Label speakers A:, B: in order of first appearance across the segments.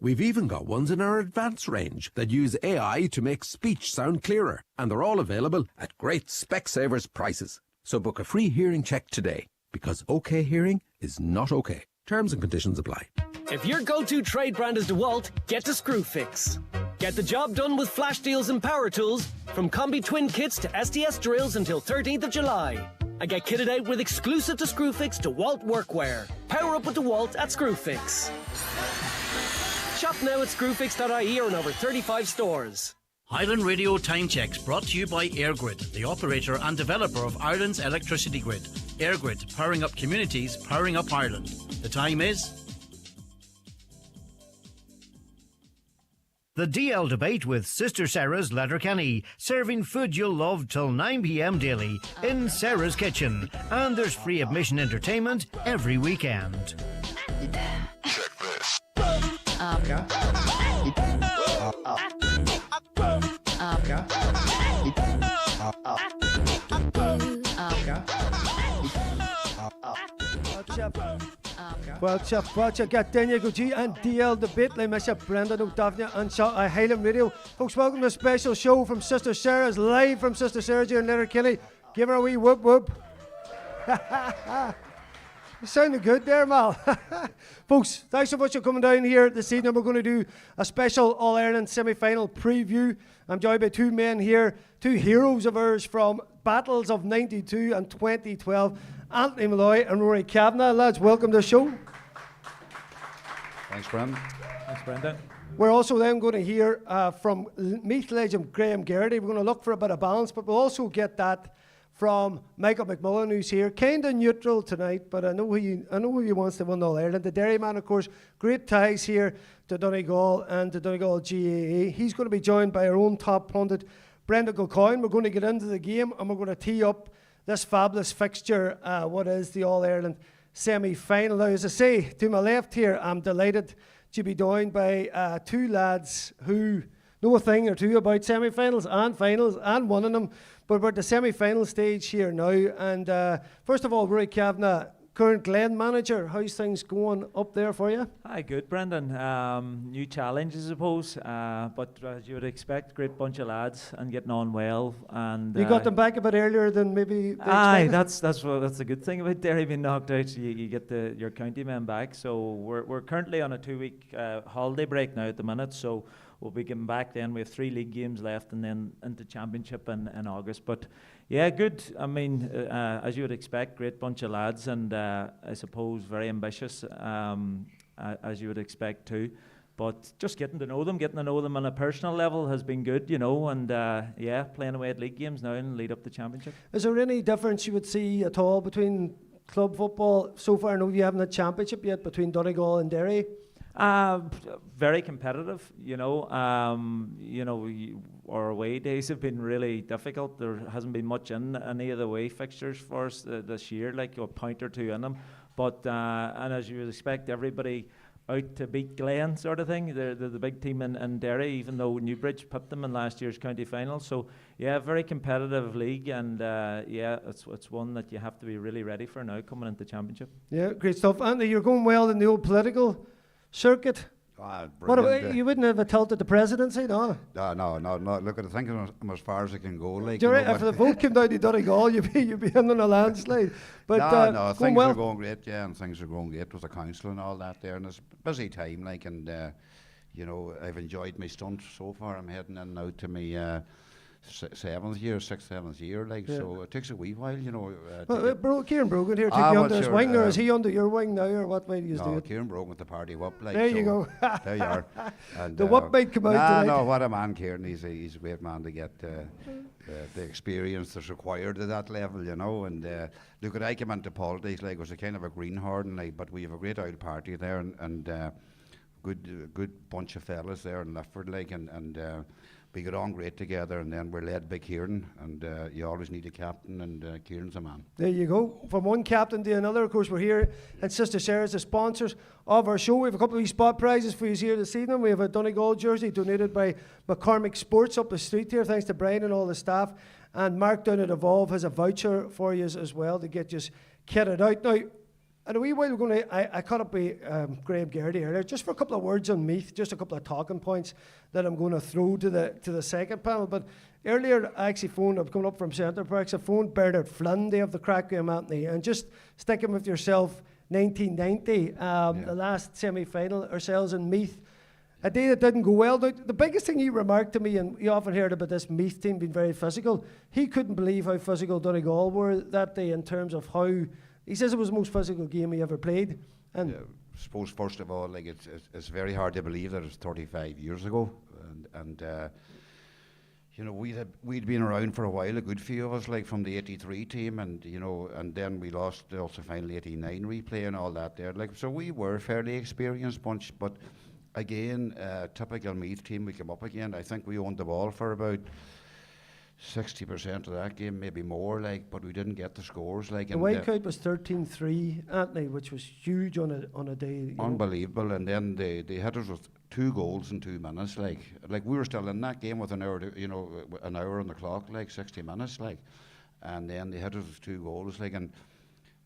A: We've even got ones in our advanced range that use AI to make speech sound clearer, and they're all available at great Specsavers prices. So book a free hearing check today, because OK Hearing is not OK. Terms and conditions apply.
B: If your go-to trade brand is DeWalt, get to Screwfix. Get the job done with flash deals and power tools, from combi twin kits to SDS drills until 13th of July. And get kitted out with exclusive to Screwfix DeWalt workwear. Power up with DeWalt at Screwfix. Shop now at screwfix.ie or in over 35 stores.
C: Highland Radio Time Checks brought to you by EirGrid, the operator and developer of Ireland's electricity grid. EirGrid, powering up communities, powering up Ireland. The time is...
D: The DL Debate with Sister Sarah's Letterkenny, serving food you'll love till 9 p.m. daily in Sarah's Kitchen. And there's free admission entertainment every weekend.
E: Check this.
F: Well, get Daniel Goji and DL Debate, like myself, Brendan O'Daffney and Highland Radio. Folks, welcome to a special show from Sister Sarah's, live from Sister Sarah's here in Letterkenny. Give her a wee whoop whoop. You sounded good there, Mal. Folks, thanks so much for coming down here this evening. We're going to do a special All-Ireland semi-final preview. I'm joined by two men here, two heroes of ours from battles of 92 and 2012, Anthony Molloy and Rory Kavanagh. Lads, welcome to the show.
G: Thanks, Brendan.
H: Thanks, Brendan.
F: We're also then going to hear from Meath legend Graham Geraghty. We're going to look for a bit of balance, but we'll also get that from Michael McMullan, who's here, kind of neutral tonight, but I know who he wants to win All Ireland. The Derryman, of course, great ties here to Donegal and to Donegal GAA. He's going to be joined by our own top pundit, Brendan Kilcoyne. We're going to get into the game and we're going to tee up this fabulous fixture, what is the All Ireland semi-final. Now, as I say, to my left here, I'm delighted to be joined by two lads who know a thing or two about semi-finals and finals and winning them. But we're at the semi-final stage here now. And first of all, Rory Kavanagh, current Glen manager. How's things going up there for you?
H: Hi, good, Brendan. New challenge, I suppose. But as you would expect, great bunch of lads and getting on well. And
F: you got them back a bit earlier than maybe.
H: Aye, that's a good thing about Derry being knocked out. You get your county men back. So we're currently on a 2-week holiday break now at the minute. So we'll be getting back then. We have 3 league games left and then into championship in August. But yeah, good. I mean, as you would expect, great bunch of lads and I suppose very ambitious, as you would expect too. But just getting to know them on a personal level has been good, you know, and yeah, playing away at league games now and lead up the championship.
F: Is there any difference you would see at all between club football so far? I know you haven't had championship yet between Donegal and Derry.
H: Very competitive, you know. Our away days have been really difficult. There hasn't been much in any of the away fixtures for us this year, like a point or two in them. But and as you would expect, everybody out to beat Glen, sort of thing. They're the big team in Derry, even though Newbridge pipped them in last year's county final. So yeah, very competitive league, and yeah, it's one that you have to be really ready for now coming into championship. Yeah, great stuff. Anthony, you're going well in the old political circuit. You wouldn't have a tilt at the presidency, no?
G: No. Look, I think I'm as far as I can go. Like,
F: if the vote came down to Donegal, you'd be in on a landslide. But
G: no, things are going great, yeah, and things are going great with the council and all that there, and it's a busy time, like, and you know, I've enjoyed my stunt so far. I'm heading in now to my 6th, 7th year, like, yeah. So it takes a wee while, you know. Kieran Brogan here, took you under his wing, or is he under your wing now, or what way do you do it? Kieran Brogan with the party whip, like. There you go. There you are. And, the whip might come out tonight. No, what a man, Kieran. He's a great man to get the experience that's required at that level, you know. And look, I came into politics, like, it was a kind of a greenhorn, like, but we have a great old party there, and good bunch of fellas there in Lifford, like, and we got on great together, and then we're led by Kieran, and you always need a captain, and Kieran's a man. There you go. From one captain to another, of course, we're here at Sister Sarah's, the sponsors of our show. We have a couple of spot prizes for you here this evening. We have a Donegal jersey donated by McCormick Sports up the street here, thanks to Brian and all the staff. And Mark down at Evolve has a voucher for you as well to get you kitted out. Now,
F: And a wee while we're going to, I caught up with Graham Geraghty earlier, just for a couple of words on Meath, just a couple of talking points that I'm going to throw to the second panel. But earlier, I actually phoned, I'm coming up from Centre Parks, I phoned Bernard Flynn, they have the crack game, Anthony, and just sticking with yourself, 1990, the last semi-final, ourselves in Meath, a day that didn't go well. The biggest thing he remarked to me, and you often heard about this Meath team being very physical, he couldn't believe how physical Donegal were that day in terms of how, he says it was the most physical game he ever played. And
G: I suppose, first of all, like it's very hard to believe that it's 35 years ago. And you know, we'd been around for a while, a good few of us, like from the 83 team, and you know, and then we lost also finally 89 replay and all that there. Like, so we were a fairly experienced bunch, but again, typical Meath team, we came up again. I think we owned the ball for about 60% of that game, maybe more, like, but we didn't get the scores. Like,
F: the Whitecoat was 13-3, Anthony, which was huge on a day.
G: Unbelievable, and then they hit us with 2 goals in 2 minutes. Like we were still in that game with an hour on the clock, like 60 minutes, like, and then they hit us with 2 goals, like, and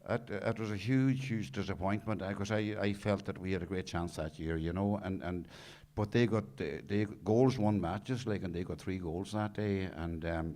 G: it was a huge disappointment because I felt that we had a great chance that year, you know, and. But they got goals won matches, like, and they got 3 goals that day, and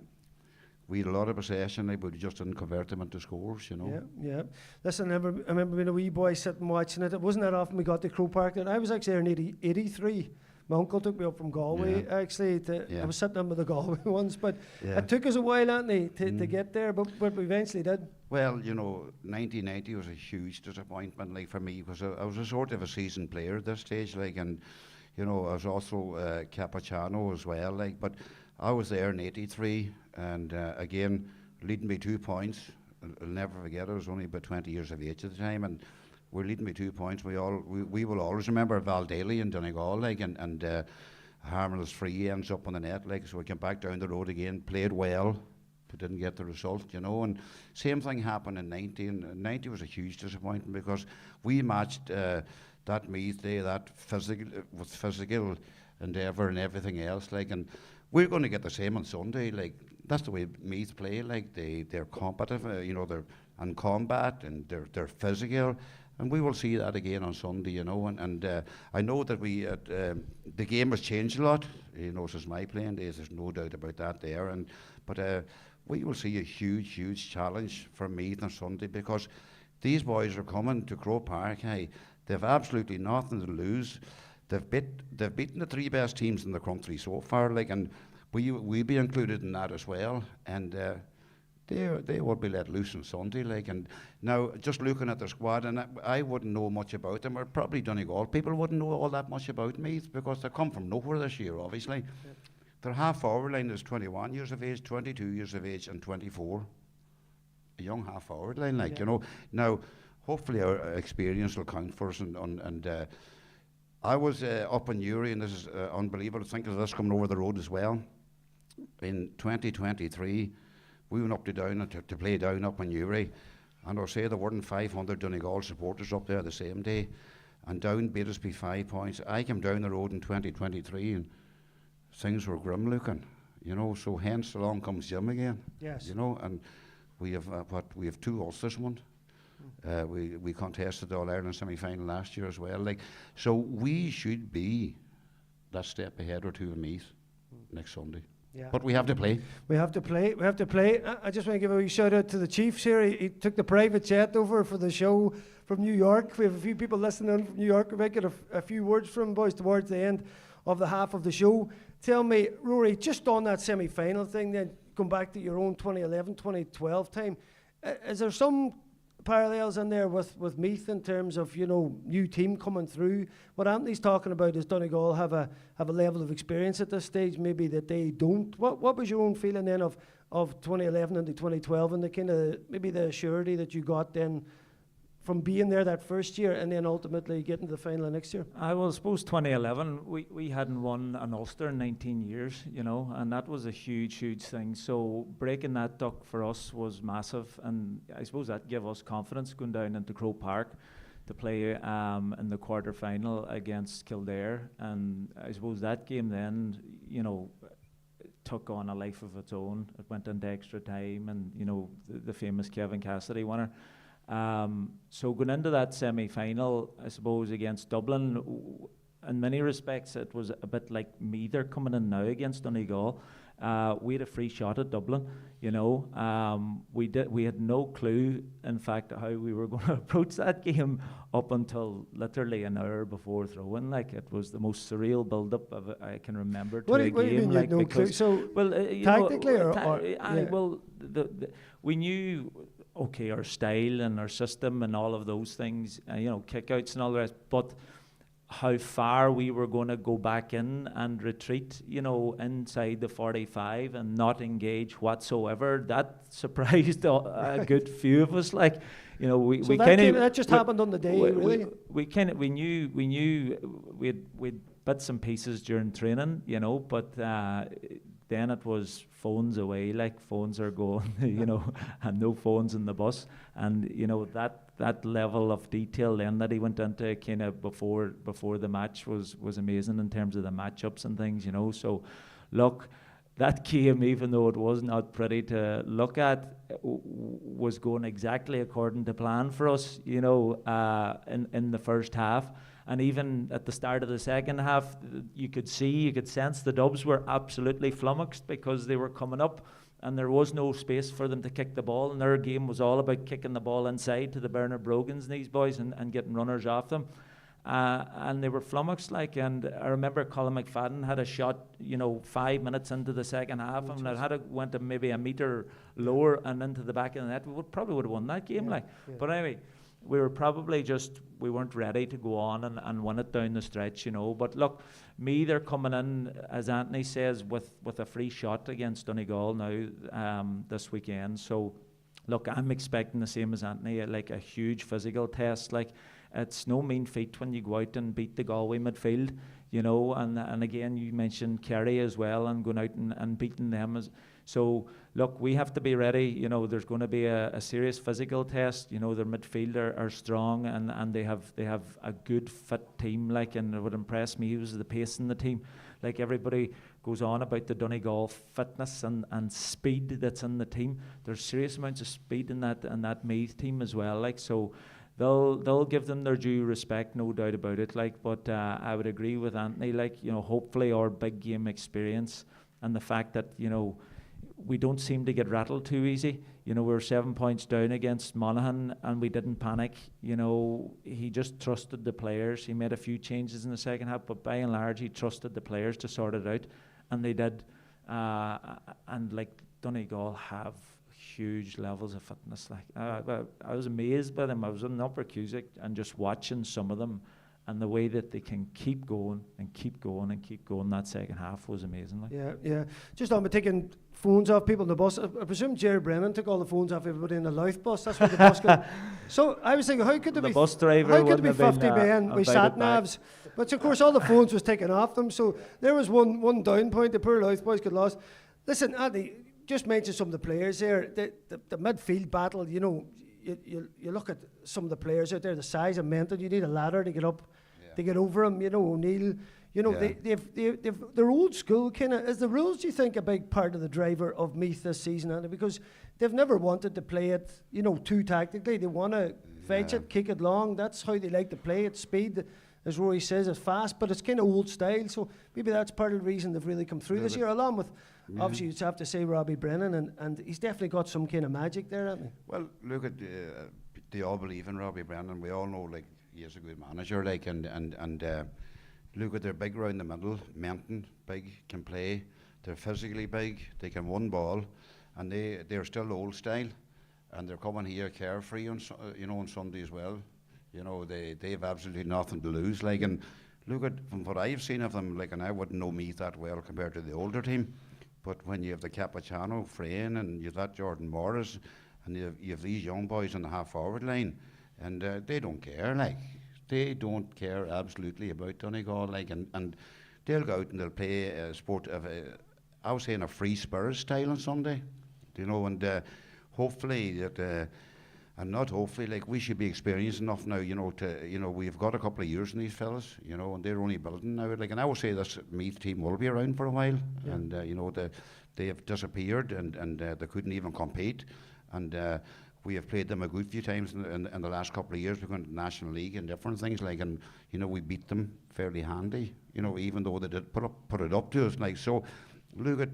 G: we had a lot of possession, like, but we just didn't convert them into scores, you know.
F: Yeah. Listen, I remember being a wee boy sitting watching it. It wasn't that often we got to Croke Park. I was actually there in 83. My uncle took me up from Galway, actually. I was sitting under the Galway ones, but it took us a while, Anthony, to get there, but we eventually did.
G: Well, you know, 1990 was a huge disappointment, like, for me, because I was a sort of a seasoned player at this stage, like, and you know, I was also Cappuccino as well, like, but I was there in 83, and again, leading by 2 points. I'll never forget, I was only about 20 years of age at the time, and we're leading by 2 points. We will always remember Val Daly in Donegal, like, and Harmless Free ends up on the net, like, so we came back down the road again, played well, but didn't get the result, you know, and same thing happened in 90, and 90 was a huge disappointment because we matched that Meath day, that physical endeavour and everything else, like, and we're going to get the same on Sunday, like, that's the way Meath play, like, they're competitive, you know, they're in combat and they're physical, and we will see that again on Sunday, you know, and I know that the game has changed a lot, you know, since my playing days, there's no doubt about that there, but we will see a huge challenge for Meath on Sunday because these boys are coming to Croke Park, hey. They've absolutely nothing to lose. They've beaten the 3 best teams in the country so far, like, and we'll be included in that as well. And they will be let loose on Sunday, like. And now, just looking at their squad, and I wouldn't know much about them, or probably Donegal people wouldn't know all that much about Meath because they come from nowhere this year, obviously. Yep. Their half-forward line is 21 years of age, 22 years of age, and 24. A young half-forward line, like, you know. Now, hopefully our experience will count for us, and I was up in Newry, and this is unbelievable to think of this coming over the road as well. In 2023, we went up to Down to play Down up in Newry, and I'll say there weren't 500 Donegal supporters up there the same day, and Down beat us by 5 points. I came down the road in 2023, and things were grim looking, you know, so hence along comes Jim again.
F: Yes.
G: You know, and we have 2 Ulsters won. We contested the All-Ireland semi-final last year as well. Like, so we should be that step ahead or 2 in Meath next Sunday. Yeah. But we have to play. We have to play.
F: I just want to give a wee shout out to the Chiefs here. He took the private jet over for the show from New York. We have a few people listening from New York. We might get a few words from boys towards the end of the half of the show. Tell me, Rory, just on that semi-final thing, then come back to your own 2011, 2012 time. Is there some parallels in there with Meath in terms of, you know, new team coming through? What Anthony's talking about is Donegal have a level of experience at this stage maybe that they don't. What was your own feeling then of 2011 into 2012 and the kind of maybe the surety that you got then from being there that first year and then ultimately getting to the final next year?
H: I suppose 2011, we hadn't won an Ulster in 19 years, you know, and that was a huge thing. So breaking that duck for us was massive, and I suppose that gave us confidence going down into Croke Park to play in the quarter-final against Kildare. And I suppose that game then, you know, took on a life of its own. It went into extra time, and, you know, the famous Kevin Cassidy winner. So going into that semi-final, I suppose, against Dublin, in many respects, it was a bit like Meath coming in now against Donegal. We had a free shot at Dublin, you know. We had no clue, in fact, how we were going to approach that game up until literally an hour before throw-in. Like, it was the most surreal build-up I can remember to a game.
F: What do you mean
H: like,
F: you had no clue? So, tactically,
H: we knew, okay, our style and our system and all of those things, you know, kickouts and all the rest, but how far we were going to go back in and retreat, you know, inside the 45 and not engage whatsoever, that surprised a good few of us. Like, you know, we kind of
F: that just happened on the day.
H: We knew we'd bits and pieces during training, you know, but then it was phones away, like phones are going, you know, and no phones in the bus, and you know that level of detail then that he went into kind of before the match was amazing in terms of the matchups and things, you know. So look, that game, even though it was not pretty to look at, was going exactly according to plan for us, you know, in the first half. And even at the start of the second half, you could sense the Dubs were absolutely flummoxed because they were coming up and there was no space for them to kick the ball, and their game was all about kicking the ball inside to the Bernard Brogans and these boys and getting runners off them. And they were flummoxed, like, and I remember Colin McFadden had a shot, you know, 5 minutes into the second half, and it had went to maybe a metre lower and into the back of the net. We probably would have won that game, But anyway, we were probably we weren't ready to go on and win it down the stretch, you know. But look, they're coming in, as Anthony says, with a free shot against Donegal now this weekend. So, look, I'm expecting the same as Anthony, like a huge physical test. Like, it's no mean feat when you go out and beat the Galway midfield, you know. And again, you mentioned Kerry as well, and going out and beating them So, look, we have to be ready. You know, there's going to be a serious physical test. You know, their midfield are strong, and they have a good fit team. Like, and it would impress me was the pace in the team. Like, everybody goes on about the Donegal fitness and speed that's in the team. There's serious amounts of speed in that Meath team as well. Like, so they'll give them their due respect, no doubt about it. Like, but I would agree with Anthony. Like, you know, hopefully our big game experience and the fact that, you know, we don't seem to get rattled too easy. You know, we were 7 points down against Monaghan and we didn't panic. You know, he just trusted the players. He made a few changes in the second half, but by and large, he trusted the players to sort it out, and they did. And like, Donegal have huge levels of fitness. Like, I was amazed by them. I was in Upper Cusack and just watching some of them, and the way that they can keep going and keep going and keep going, that second half was amazing. Like.
F: Yeah. Just on taking phones off people in the bus. I presume Jerry Brennan took all the phones off everybody in the Louth bus. That's where the bus got. So I was thinking, how could there be
H: bus driver?
F: How could there be 50 men with sat navs? But of course, all the phones was taken off them. So there was one down point. The poor Louth boys got lost. Listen, Andy, just mention some of the players there. The midfield battle. You know, you look at some of the players out there. The size of mental. You need a ladder to get up. To get over them, you know, O'Neill, you know, they're old school kind of. Is the rules, do you think, a big part of the driver of Meath this season, Andy? Because they've never wanted to play it, you know, too tactically. They want to fetch it, kick it long. That's how they like to play it. Speed, as Rory says, is fast, but it's kind of old style. So maybe that's part of the reason they've really come through this year, along with, obviously, you'd have to say Robbie Brennan, and he's definitely got some kind of magic there, hasn't he?
G: Well, look at they all believe in Robbie Brennan. We all know, like, he is a good manager, like, and look at their big round the middle. Menton, big, can play. They're physically big. They can one ball, and they're still old style, and they're coming here carefree on Sunday as well. You know, they have absolutely nothing to lose. Like, and look at from what I've seen of them, like, and I wouldn't know Meath that well compared to the older team, but when you have the Cappuccino, Frayne, and you've that Jordan Morris, and you have these young boys on the half forward line. And they don't care, like, they don't care absolutely about Donegal, like, and they'll go out and they'll play a sport of I was saying a free Spurs style on Sunday, you know, and hopefully that, and not hopefully, like, we should be experienced enough now, you know, we've got a couple of years in these fellas, you know, and they're only building now, like, and I would say this Meath team will be around for a while, and you know, they have disappeared and they couldn't even compete, and we have played them a good few times in the last couple of years. We've gone to the National League and different things like, and you know, we beat them fairly handy. You know, even though they did put it up to us. Like, so, look at.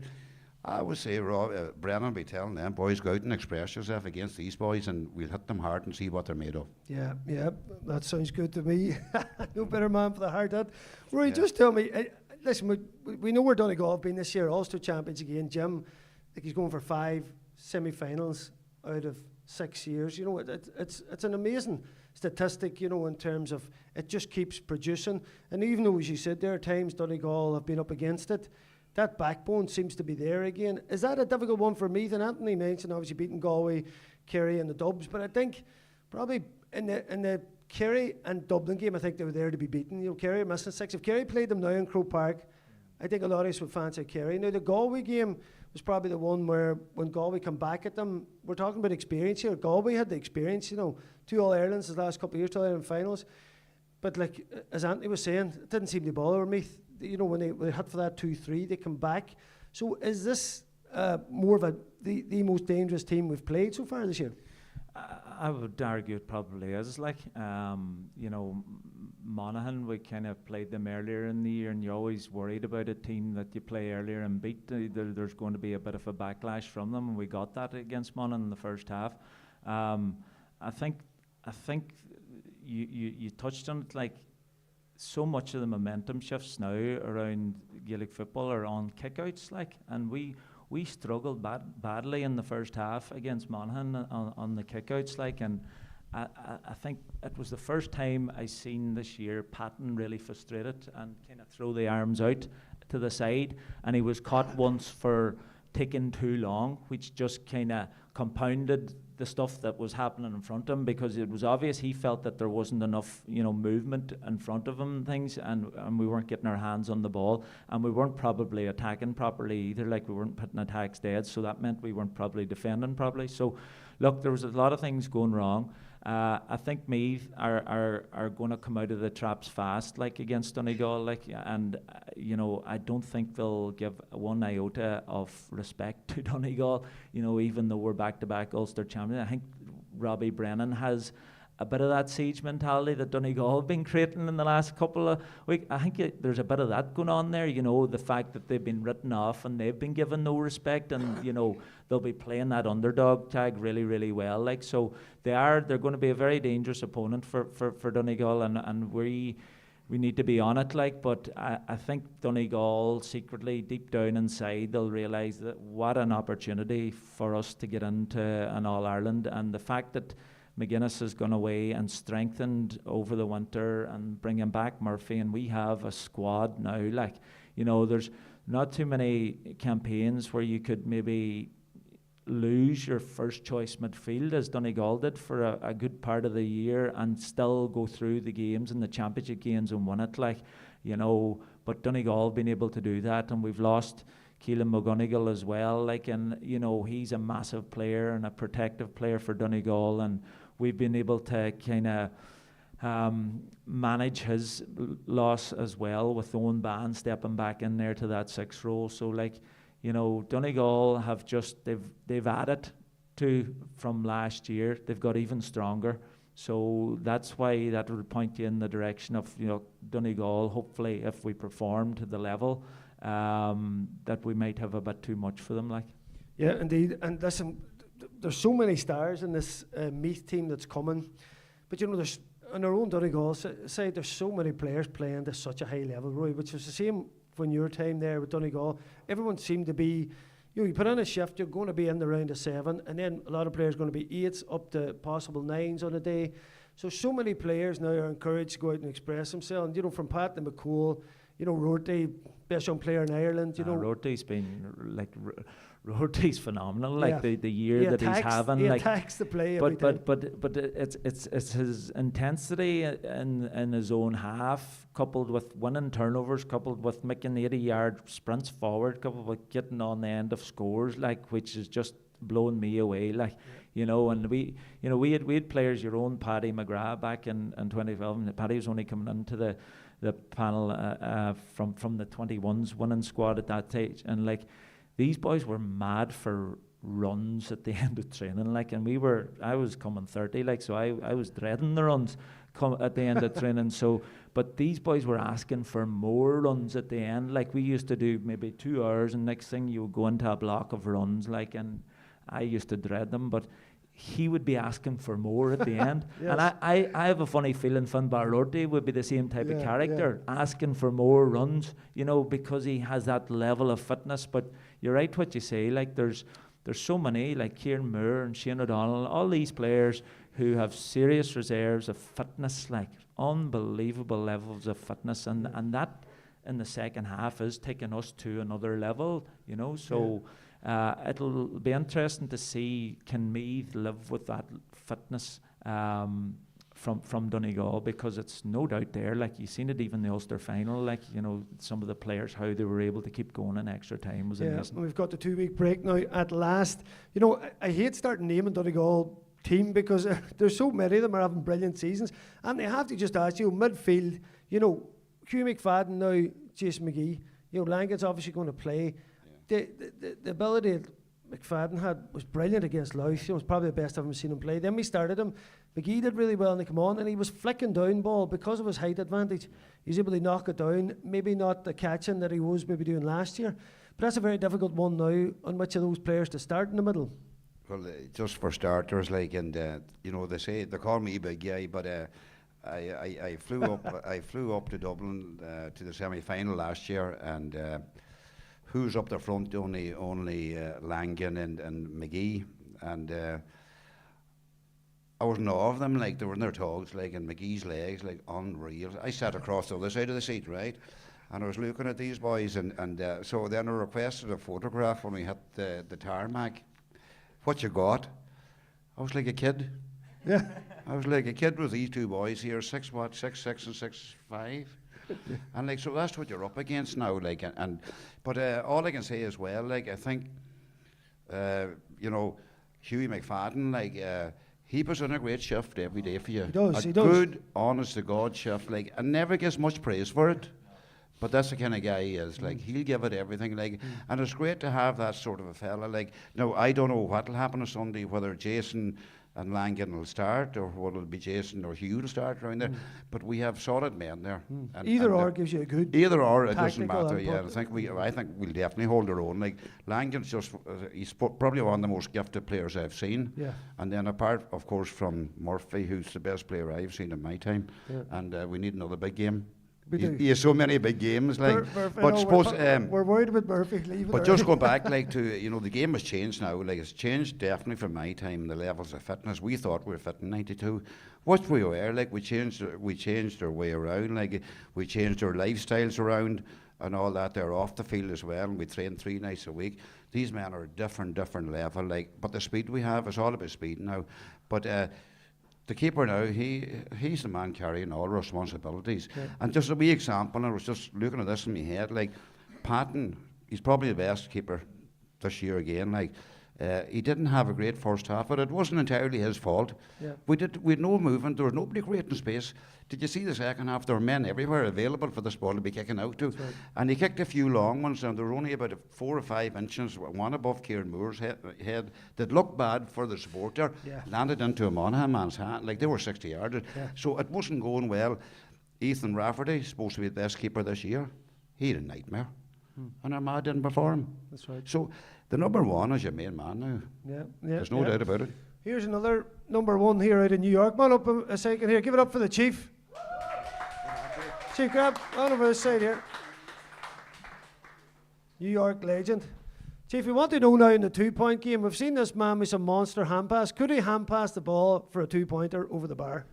G: I would say, Brennan will be telling them, boys, go out and express yourself against these boys, and we'll hit them hard and see what they're made of.
F: Yeah, that sounds good to me. No better man for the hard hit. Rory, just tell me, listen, we know where Donegal have been this year, Ulster champions again. Jim, I think he's going for 5 semi-finals out of 6 years. You know, it's an amazing statistic, you know, in terms of it just keeps producing. And even though, as you said, there are times Donegal have been up against it, that backbone seems to be there again. Is that a difficult one for Meath? And Anthony mentioned obviously beating Galway, Kerry and the Dubs, but I think probably in the Kerry and Dublin game, I think they were there to be beaten. You know, Kerry are missing 6. If Kerry played them now in Croke Park, I think a lot of us would fancy Kerry. Now the Galway game was probably the one where when Galway come back at them, we're talking about experience here. Galway had the experience, you know, 2 All-Irelands the last couple of years, 2 All-Ireland finals. But like, as Anthony was saying, it didn't seem to bother Meath. You know, when they hit for that 2-3, they come back. So is this more of the most dangerous team we've played so far this year?
H: I would argue it probably is. Like, you know, Monaghan, we kind of played them earlier in the year, and you're always worried about a team that you play earlier and beat. There's going to be a bit of a backlash from them, and we got that against Monaghan in the first half. I think you touched on it, like, so much of the momentum shifts now around Gaelic football are on kickouts, like, and we struggled badly in the first half against Monaghan on the kickouts, like, and I think it was the first time I seen this year Patton really frustrated and kind of throw the arms out to the side, and he was caught once for taking too long, which just kind of compounded the stuff that was happening in front of him, because it was obvious he felt that there wasn't enough, you know, movement in front of him, things, and we weren't getting our hands on the ball, and we weren't probably attacking properly either. Like, we weren't putting attacks dead, so that meant we weren't probably defending properly. So, look, there was a lot of things going wrong. I think Meath are going to come out of the traps fast, like, against Donegal, like, and you know, I don't think they'll give one iota of respect to Donegal. You know, even though we're back-to-back Ulster champions, I think Robbie Brennan has a bit of that siege mentality that Donegal have been creating in the last couple of weeks. I think there's a bit of that going on there, you know, the fact that they've been written off and they've been given no respect, and, you know, they'll be playing that underdog tag really, really well. Like, so they're going to be a very dangerous opponent for Donegal, and we need to be on it, like, but I think Donegal secretly, deep down inside, they'll realise that what an opportunity for us to get into an All-Ireland, and the fact that McGuinness has gone away and strengthened over the winter and bringing back Murphy, and we have a squad now. Like, you know, there's not too many campaigns where you could maybe lose your first choice midfield as Donegal did for a good part of the year and still go through the games and the championship games and win it, like, you know. But Donegal been able to do that, and we've lost Keelan McGonigal as well, like, and, you know, he's a massive player and a protective player for Donegal, and we've been able to kind of manage his loss as well, with Owen Bann stepping back in there to that 6th role. So, like, you know, Donegal have just, they've added to from last year. They've got even stronger. So that's why that would point you in the direction of, you know, Donegal, hopefully, if we perform to the level, that we might have a bit too much for them, like.
F: Yeah, indeed. And listen, there's so many stars in this Meath team that's coming, but, you know, there's on our own Donegal side, there's so many players playing to such a high level, Roy, which was the same when your time there with Donegal. Everyone seemed to be, you know, you put in a shift, you're going to be in the round of 7, and then a lot of players are going to be 8s up to possible 9s on a day. So many players now are encouraged to go out and express themselves. And, you know, from Pat to McCool, you know, Rorty, best young player in Ireland, you know.
H: Rorty's been, like, Rorty's phenomenal, like, the year that he's having. He
F: attacks the play every time.
H: But it's his intensity in his own half, coupled with winning turnovers, coupled with making 80-yard sprints forward, coupled with getting on the end of scores, like, which is just blowing me away, like, you know. And we had players, your own Paddy McGrath back in 2012, and Paddy was only coming into the panel from the 21s winning squad at that stage, and, like, these boys were mad for runs at the end of training, like, and I was coming 30, like, so I was dreading the runs at the end of training. So, but these boys were asking for more runs at the end. Like, we used to do maybe 2 hours, and next thing you would go into a block of runs, like, and I used to dread them, but he would be asking for more at the end. Yes. And I have a funny feeling Finbar Lorty would be the same type of character, asking for more runs, you know, because he has that level of fitness. But you're right what you say, like, there's so many, like Kieran Moore and Shane O'Donnell, all these players who have serious reserves of fitness, like unbelievable levels of fitness, and that in the second half is taking us to another level, you know. So it'll be interesting to see, can Meath live with that fitness from Donegal, because it's no doubt there. Like, you've seen it even the Ulster final, like, you know, some of the players, how they were able to keep going in extra time was amazing.
F: We've got the 2-week break now at last. You know, I hate starting naming Donegal team because there's so many of them are having brilliant seasons, and they have to just ask you, midfield, you know, Hugh McFadden now, Jason McGee, you know, Langan's obviously going to play. The ability that McFadden had was brilliant against Louth. It was probably the best I've ever seen him play. Then we started him. McGee did really well when he came on, and he was flicking down ball because of his height advantage. He was able to knock it down. Maybe not the catching that he was maybe doing last year, but that's a very difficult one now on which of those players to start in the middle.
G: Well, just for starters, like, and you know, they call me big guy, but I flew up. I flew up to Dublin to the semi-final last year, and. Who's up the front? Only Langan and McGee, and I was in awe of them. Like, they were in their togs, like, and McGee's legs, like, unreal. I sat across the other side of the seat, right, and I was looking at these boys, and so then I requested a photograph when we hit the tarmac. What you got? I was like a kid.
F: Yeah.
G: I was like a kid with these two boys here, 6'6" and 6'5". And like, so that's what you're up against now, like, but all I can say as well, like, I think you know, Hughie McFadden, like, he puts in a great shift every day for you.
F: He does.
G: A good, honest to God shift, like, and never gets much praise for it. But that's the kind of guy he is. Like, he'll give it everything. Like, and it's great to have that sort of a fella. Like, now I don't know what'll happen on Sunday, whether Jason and Langan will start, or whether it'll be Jason or Hugh to start around there. But we have solid men there.
F: And either or gives you a good.
G: Either or, it doesn't matter. Yeah, I think we'll definitely hold our own. Like, Langan's just he's probably one of the most gifted players I've seen.
F: Yeah.
G: And then apart, of course, from Murphy, who's the best player I've seen in my time. Yeah. And we need another big game. He has so many big games, like. But suppose
F: we're worried about Murphy leaving.
G: But just go back, like, to, you know, the game has changed now. Like, it's changed definitely from my time. The levels of fitness, we thought we were fit in '92, what we were. Like, we changed our way around. Like, we changed our lifestyles around and all that. They're off the field as well. And we train 3 nights a week. These men are a different level. Like, but the speed we have, it's all about speed now. But the keeper now, he's the man carrying all responsibilities. Yeah. And just a wee example, I was just looking at this in my head, like, Patton, he's probably the best keeper this year again. Like, he didn't have a great first half, but it wasn't entirely his fault. Yeah. We had no movement, there was nobody creating space. Did you see the second half? There were men everywhere available for this ball to be kicking out to. Right. And he kicked a few long ones, and there were only about 4 or 5 inches, one above Kieran Moore's head that looked bad for the supporter, landed into a Monaghan man's hand, like they were 60 yards. Yeah. So it wasn't going well. Ethan Rafferty, supposed to be the best keeper this year, he had a nightmare. And Armagh didn't perform.
F: That's right.
G: So the number one is your main man now.
F: Yeah.
G: There's no doubt about it.
F: Here's another number one here out in New York. Man up a second here. Give it up for the Chief. Chief, grab on over this side here. New York legend. Chief, we want to know now in the 2-point game, we've seen this man with some monster hand pass. Could he hand pass the ball for a 2-pointer over the bar?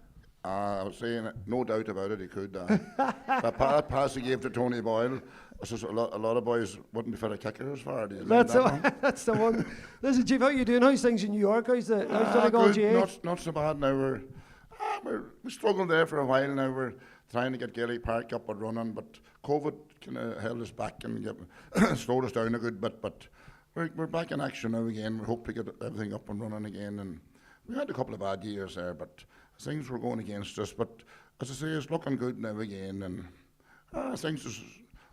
E: I was saying, no doubt about it, he could. That pass he gave to Tony Boyle, just a lot of boys wouldn't be fit a kicker as far.
F: That's the one. Listen, Chief, how are you doing? How's things in New York? How's the Donegal GA?
E: Not so bad now. We're struggling there for a while now. We're trying to get Gaelic Park up and running, but COVID kind of held us back and slowed us down a good bit. But we're back in action now again. We hope to get everything up and running again. And we had a couple of bad years there, but things were going against us. But as I say, it's looking good now again, and things is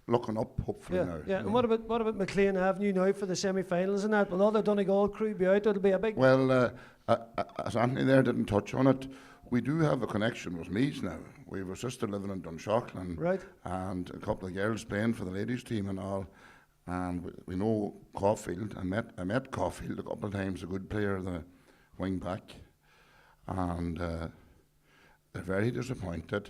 E: looking up, hopefully now.
F: Yeah, and what about McLean Avenue now for the semi-finals and that? Will all the Donegal crew be out? It'll be a big...
E: Well, as Anthony there didn't touch on it, we do have a connection with Meath now. We have a sister living in Dunshaughlin,
F: right,
E: and a couple of girls playing for the ladies team and all. And we know Caulfield. I met Caulfield a couple of times, a good player, the wing back. And they're very disappointed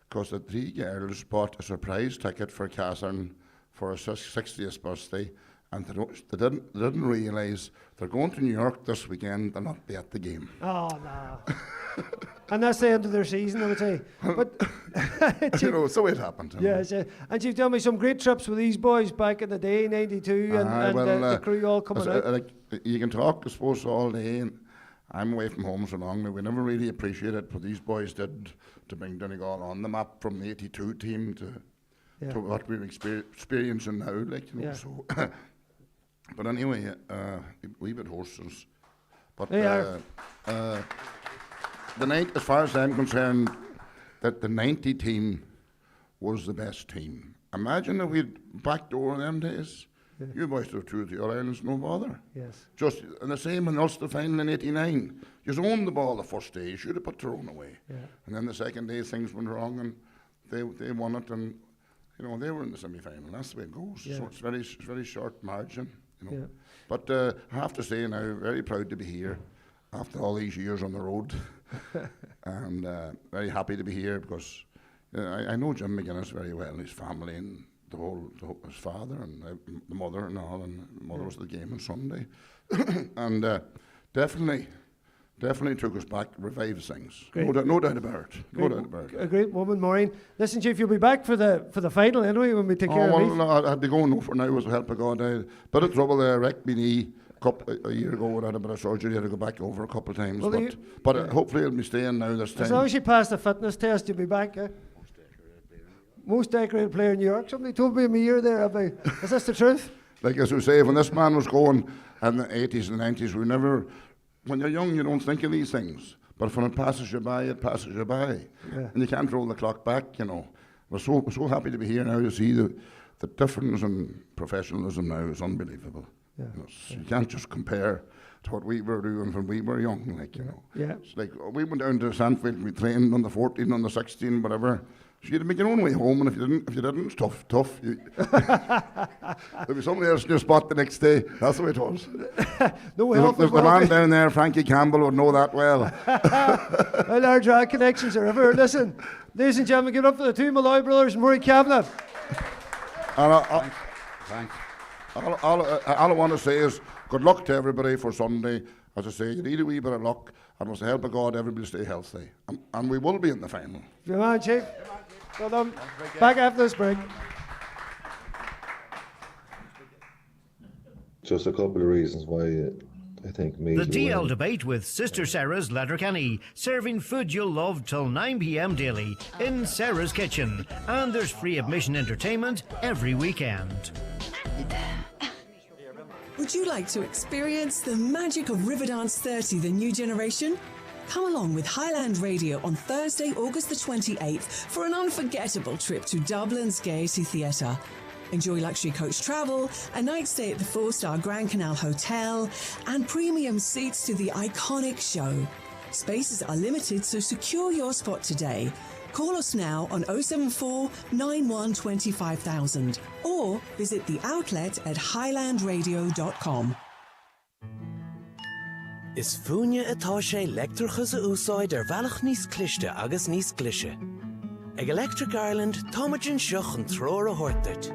E: because the 3 girls bought a surprise ticket for Catherine for her 60th birthday, and they didn't realise they're going to New York this weekend. They'll not be at the game.
F: Oh, no. And that's the end of their season, I would say. But
E: so it happened.
F: Yes, and you've done me some great trips with these boys back in the day, '92, the crew all coming out.
E: You can talk, I suppose, all day, and I'm away from home so long. We never really appreciated what these boys did to bring Donegal on the map from the '82 team to what we're experiencing now. So. But anyway, wee bit horses. But the night, as far as I'm concerned, that the '90 team was the best team. Imagine if we'd backdoor in them days. Yeah. You boys have 2 of the All-Irelands, no bother.
F: Yes.
E: Just and the same in Ulster final in '89. You owned the ball the first day. You should have put Tyrone away. Yeah. And then the second day things went wrong and they won it, and they were in the semi-final. That's the way it goes. Yeah. So it's very short margin. Yeah. But I have to say now, very proud to be here after all these years on the road, and very happy to be here because I know Jim McGuinness very well, his family and his father and the mother and all, and the mother was at the game on Sunday, and definitely took us back, revives things. No doubt about it.
F: A great woman, Maureen. Listen, Chief, you'll be back for the final anyway when we take care of Meath.
E: No, I'd be going for now with the help of God. I had a bit of trouble there, wrecked my knee a year ago. I had a bit of surgery. I had to go back over a couple of times. But hopefully I'll be staying now this time.
F: As long as you pass the fitness test, you'll be back, eh? Most decorated player in New York. Somebody told me a year there. Is this the truth?
E: Like as we say, when this man was going in the 80s and 90s, we never... When you're young, you don't think of these things. But when it passes you by, it passes you by. Yeah. And you can't roll the clock back, We're so happy to be here now to see the difference in professionalism now is unbelievable. Yeah. You can't just compare to what we were doing when we were young,
F: Yeah.
E: It's like we went down to Sandfield, we trained on the 14, on the 16, whatever. So you had to make your own way home, and if you didn't, it's tough. There'd be somebody else in your spot the next day. That's the way it was.
F: No help.
E: The man down there, Frankie Campbell, would know that well.
F: Well, our drag connections are ever. Listen, ladies and gentlemen, give it up for the 2 Molloy brothers and Rory Kavanagh.
E: Thanks. All I want to say is good luck to everybody for Sunday. As I say, you need a wee bit of luck, and with the help of God, everybody stay healthy. And we will be in the final.
F: Good man, Chief. Well done. Back after this break.
I: Just a couple of reasons why I think Meath.
D: The DL debate with Sister Sara's Letterkenny, serving food you'll love till 9 p.m. daily in Sara's kitchen, and there's free admission entertainment every weekend.
J: Would you like to experience the magic of Riverdance 30, the new generation? Come along with Highland Radio on Thursday, August the 28th for an unforgettable trip to Dublin's Gaelic Theatre. Enjoy luxury coach travel, a night stay at the 4-star Grand Canal Hotel, and premium seats to the iconic show. Spaces are limited, so secure your spot today. Call us now on 074 91 25000 or visit the outlet at highlandradio.com.
K: Is fúine atá sé leictreachas a úsáid bhealach níos cliste agus níos clise. Ag Electric Ireland, táimeann seach an tróir a thuirteart.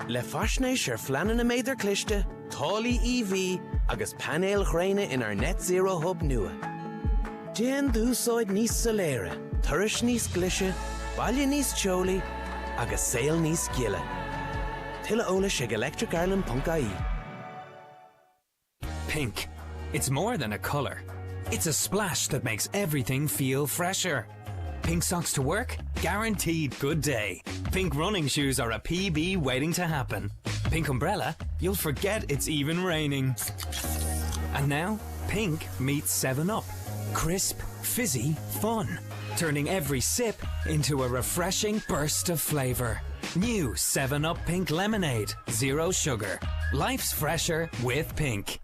K: Le faisnéis fleanan a méidir cliste, tálaí EV agus panéal ghréine in our net zero hub nua. Déan d'úsáid níos soléire, turais níos clise, baile níos teolaí agus saol níos giile. Tuilleadh eolais ag electricireland.ie.
L: Pink. It's more than a colour. It's a splash that makes everything feel fresher. Pink socks to work? Guaranteed good day. Pink running shoes are a PB waiting to happen. Pink umbrella? You'll forget it's even raining. And now, Pink meets 7-Up. Crisp, fizzy, fun. Turning every sip into a refreshing burst of flavour. New 7-Up Pink Lemonade. Zero sugar. Life's fresher with Pink.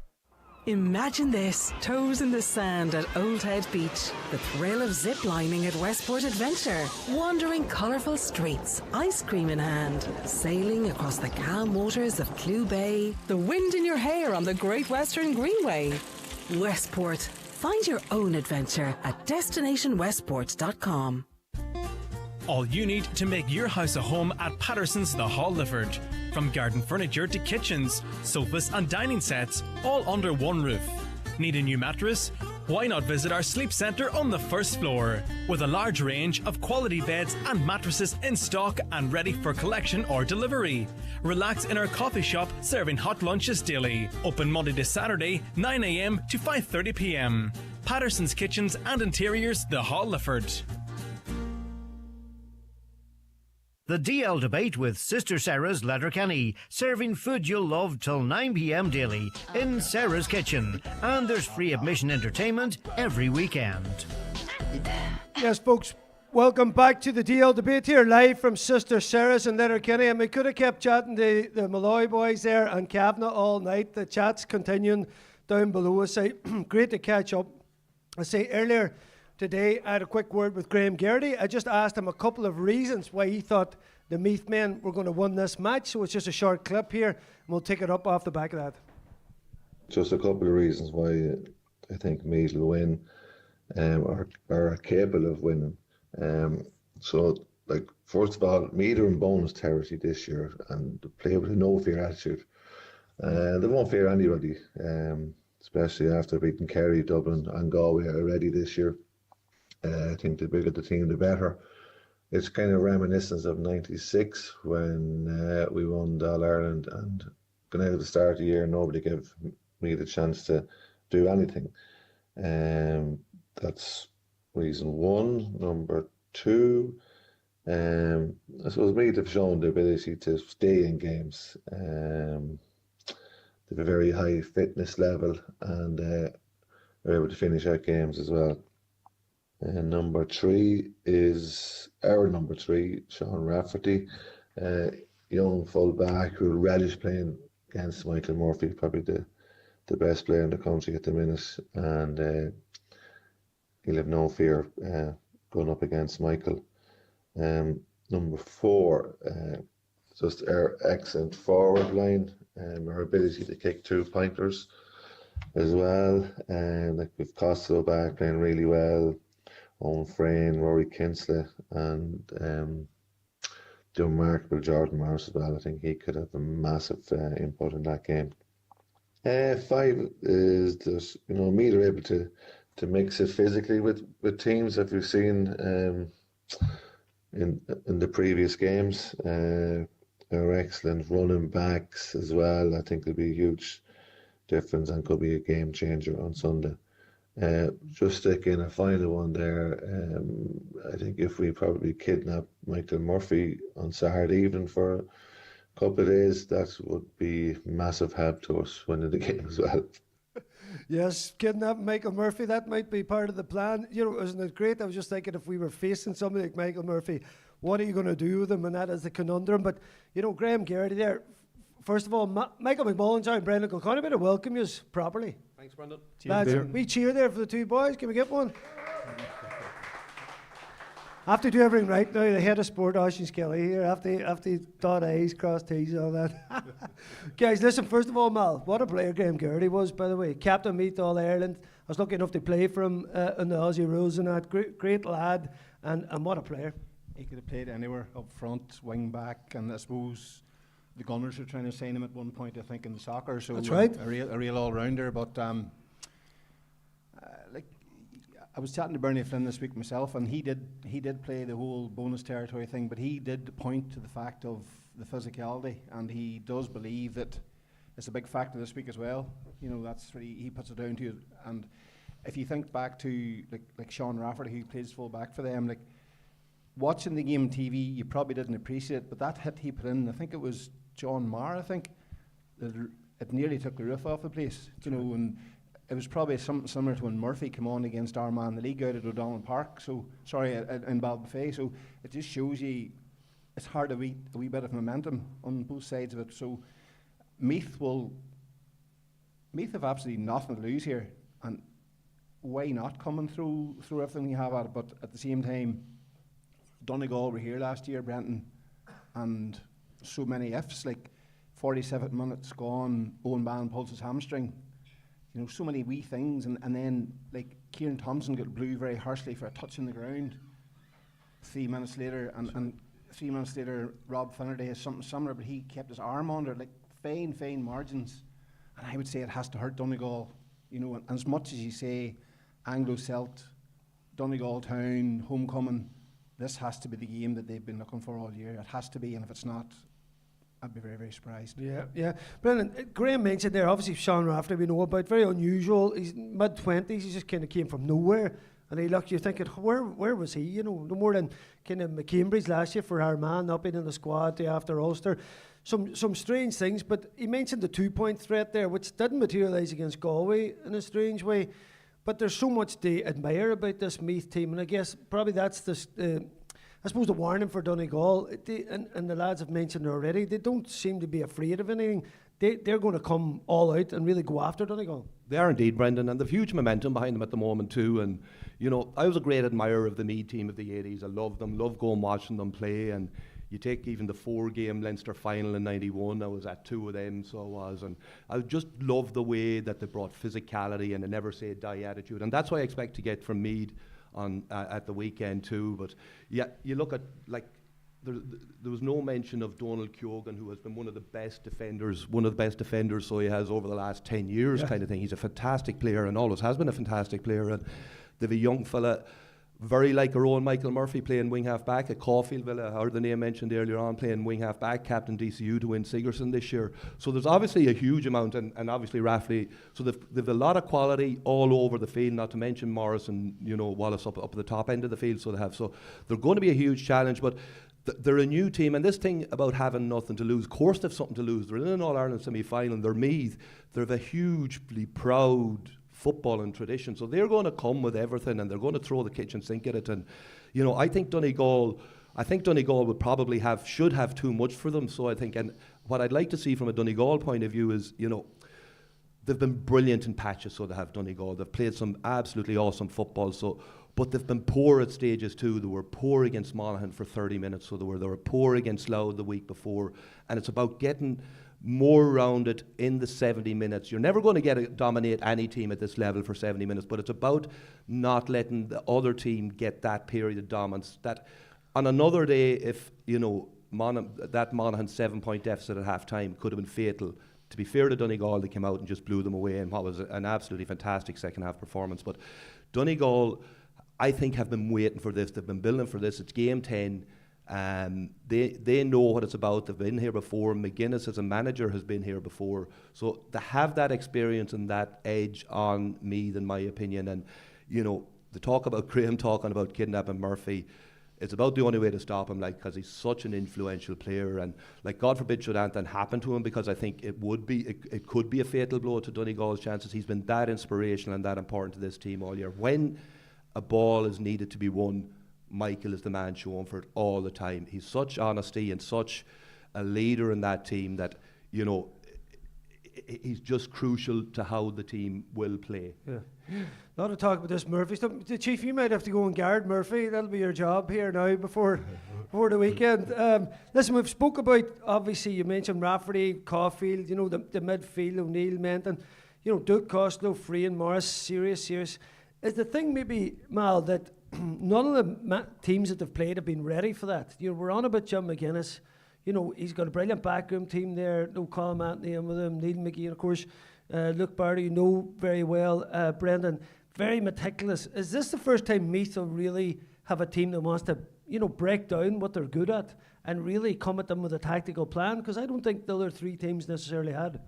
J: Imagine this, toes in the sand at Old Head Beach, the thrill of zip-lining at Westport Adventure, wandering colourful streets, ice cream in hand, sailing across the calm waters of Clew Bay, the wind in your hair on the Great Western Greenway. Westport. Find your own adventure at destinationwestport.com.
M: All you need to make your house a home at Patterson's The Halliford. From garden furniture to kitchens, sofas and dining sets, all under one roof. Need a new mattress? Why not visit our sleep centre on the first floor? With a large range of quality beds and mattresses in stock and ready for collection or delivery. Relax in our coffee shop serving hot lunches daily. Open Monday to Saturday, 9 a.m. to 5:30 p.m. Patterson's Kitchens and Interiors, The Halliford.
D: The DL Debate with Sister Sarah's Letterkenny, serving food you'll love till 9 p.m. daily in Sarah's Kitchen. And there's free admission entertainment every weekend.
F: Yes, folks, welcome back to the DL Debate here, live from Sister Sarah's in Letterkenny. And we could have kept chatting to the Molloy boys there and Kavanagh all night. The chat's continuing down below us. Great to catch up. I say earlier today, I had a quick word with Graham Geraghty. I just asked him a couple of reasons why he thought the Meath men were going to win this match. So it's just a short clip here, and we'll take it up off the back of that.
I: Just a couple of reasons why I think Meath will win, are capable of winning. So, first of all, Meath are in bonus territory this year, and they play with a no fear attitude. They won't fear anybody, especially after beating Kerry, Dublin, and Galway already this year. I think the bigger the team, the better. It's kind of reminiscent of '96 when we won the All-Ireland, and going out at the start of the year, nobody gave me the chance to do anything. That's reason one. Number two, I suppose Meath have shown the ability to stay in games. They have a very high fitness level, and are able to finish out games as well. And number three is our number three, Sean Rafferty, young full back who will relish playing against Michael Murphy, probably the best player in the country at the minute, and he'll have no fear going up against Michael. Number four, just our excellent forward line, our ability to kick 2-pointers as well, and we've Costello back playing really well. Owen Frayne, Rory Kinsley, and the remarkable Jordan Morris as well. I think he could have a massive input in that game. Five is that Meath are able to mix it physically with teams that we've seen in the previous games. Our excellent running backs as well. I think there'll be a huge difference and could be a game changer on Sunday. Just sticking a final one there, I think if we probably kidnap Michael Murphy on Saturday evening for a couple of days, that would be massive help to us winning the game as well.
F: Yes, kidnap Michael Murphy, that might be part of the plan. Isn't it great? I was just thinking, if we were facing somebody like Michael Murphy, what are you going to do with him? And that is the conundrum. But, Graham Geraghty there, first of all, Michael McMullan and Brendan Kilcoyne, I better welcome you properly.
N: Thanks, Brendan.
F: Lads, we cheer there for the two boys. Can we get one? I have to do everything right now. The head of sport, Oisin Kelly here. I have to dot I's, cross T's, all that. Guys, listen, first of all, Mal, what a player Graham Geraghty was, by the way. Captain Meath All-Ireland. I was lucky enough to play for him in the Aussie Rules and that. Great lad, and what a player.
N: He could have played anywhere, up front, wing back, and I suppose the Gunners were trying to sign him at one point, I think, in the soccer. So
F: that's right.
N: A real all-rounder. But I was chatting to Bernie Flynn this week myself, and he did play the whole bonus territory thing, but he did point to the fact of the physicality, and he does believe that it's a big factor this week as well. That's what he puts it down to. And if you think back to like Sean Rafferty, who plays full back for them, watching the game on TV, you probably didn't appreciate it, but that hit he put in, I think it was John Marr, it nearly took the roof off the place, and it was probably something similar to when Murphy came on against Armagh in the league out at O'Donnell Park, in Balbuffet. So it just shows you it's hard a wee bit of momentum on both sides of it. So Meath have absolutely nothing to lose here, and why not coming through everything you have at it? But at the same time, Donegal were here last year, Brendan, and so many ifs, like 47 minutes gone, Owen Bannon pulls his hamstring, you know, so many wee things, and then like Kieran Thompson got blew very harshly for a touch in the ground 3 minutes later, and 3 minutes later Rob Finnerty has something similar, but he kept his arm under, like fine margins, and I would say it has to hurt Donegal, you know, and as much as you say Anglo-Celt, Donegal Town, homecoming, this has to be the game that they've been looking for all year. It has to be, and if it's not, I'd be very, very surprised.
F: Yeah. Brendan, Graham mentioned there, obviously Sean Rafferty we know about, very unusual. He's mid-20s, he just kind of came from nowhere. And you're thinking, where was he? You know, no more than kind of McCambridge last year for Armagh, not being in the squad day after Ulster. Some strange things, but he mentioned the 2-point threat there, which didn't materialise against Galway in a strange way. But there's so much to admire about this Meath team, and I guess probably that's the warning for Donegal. And the lads have mentioned already, they don't seem to be afraid of anything. They're going to come all out and really go after Donegal.
O: They are indeed, Brendan, and they've huge momentum behind them at the moment too. And you know, I was a great admirer of the Meath team of the 80s. I loved them, loved going watching them play. And you take even the 4-game Leinster final in '91, I was at 2 of them, so I was, and I just love the way that they brought physicality and a never say die attitude, and that's what I expect to get from Meath on at the weekend too. But yeah, you look at, like, there was no mention of Donald Keoghan, who has been one of the best defenders so he has over the last 10 years, kind of thing. He's a fantastic player and always has been a fantastic player, and they've a young fella very like our own Michael Murphy playing wing half back at Caulfield. I heard the name mentioned earlier on, playing wing half back, captain DCU to win Sigerson this year. So there's obviously a huge amount, and obviously Rafferty. So they've a lot of quality all over the field, not to mention Morris and, you know, Wallace up at the top end of the field. So they're going to be a huge challenge, but they're a new team, and this thing about having nothing to lose, of course they've something to lose. They're in an All-Ireland semi-final, they're Meath, they're a hugely proud footballing tradition, so they're going to come with everything, and they're going to throw the kitchen sink at it. And you know, I think Donegal would probably should have too much for them. So I think, and what I'd like to see from a Donegal point of view is, you know, they've been brilliant in patches, so they have Donegal. They've played some absolutely awesome football, but they've been poor at stages too. They were poor against Monaghan for 30 minutes, so they were poor against Louth the week before, and it's about getting more rounded in the 70 minutes. You're never going to dominate any team at this level for 70 minutes, but it's about not letting the other team get that period of dominance. That on another day, if you know that Monaghan 7-point deficit at half time could have been fatal. To be fair to Donegal, they came out and just blew them away in what was an absolutely fantastic second half performance. But Donegal, I think, have been waiting for this. They've been building for this. It's game 10. They know what it's about. They've been here before. McGuinness as a manager has been here before. So they have that experience and that edge on Meath, in my opinion. And, you know, the talk about Graham talking about kidnapping Murphy, it's about the only way to stop him, like, because he's such an influential player. And, like, God forbid should anything happen to him, because I think it could be a fatal blow to Donegal's chances. He's been that inspirational and that important to this team all year. When a ball is needed to be won, Michael is the man showing for it all the time. He's such honesty and such a leader in that team that, you know, he's just crucial to how the team will play.
F: Yeah. A lot of talk about this Murphy stuff. The Chief, you might have to go and guard Murphy. That'll be your job here now before the weekend. Listen, we've spoke about, obviously, you mentioned Rafferty, Caulfield, you know, the midfield, O'Neill, Menton, you know, Duke, Costello, Free and Morris, serious. Is the thing maybe, Mal, that none of the teams that they've played have been ready for that? You know, we're on about Jim McGuinness. You know, he's got a brilliant backroom team there. No Colin Anthony in with him, Neil McGee, and of course, Luke Barty, you know very well. Brendan, very meticulous. Is this the first time Meath will really have a team that wants to, you know, break down what they're good at and really come at them with a tactical plan? Because I don't think the other three teams necessarily had.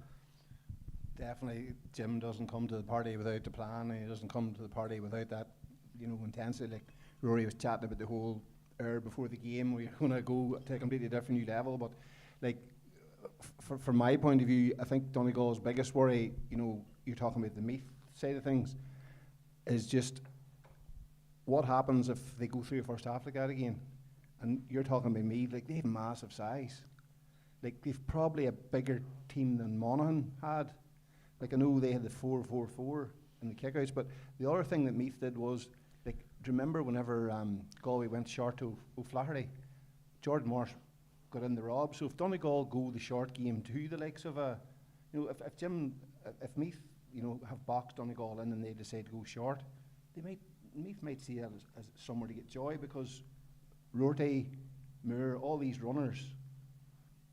N: Definitely, Jim doesn't come to the party without the plan. He doesn't come to the party without that, you know, intensity. Like Rory was chatting about the whole hour before the game, we're going to go to a completely different new level. But like, from my point of view, I think Donegal's biggest worry, you know, you're talking about the Meath side of things, is just what happens if they go through a first half like that again. And you're talking about Meath, like they have massive size. Like they've probably a bigger team than Monaghan had. Like I know they had the 4-4-4 in the kickouts, but the other thing that Meath did was, like, do you remember whenever Galway went short to O'Flaherty, Jordan Morris got in the rob. So if Donegal go the short game to the likes of if Meath, have boxed Donegal in and they decide to go short, Meath might see that as somewhere to get joy, because Rorty, Moore, all these runners,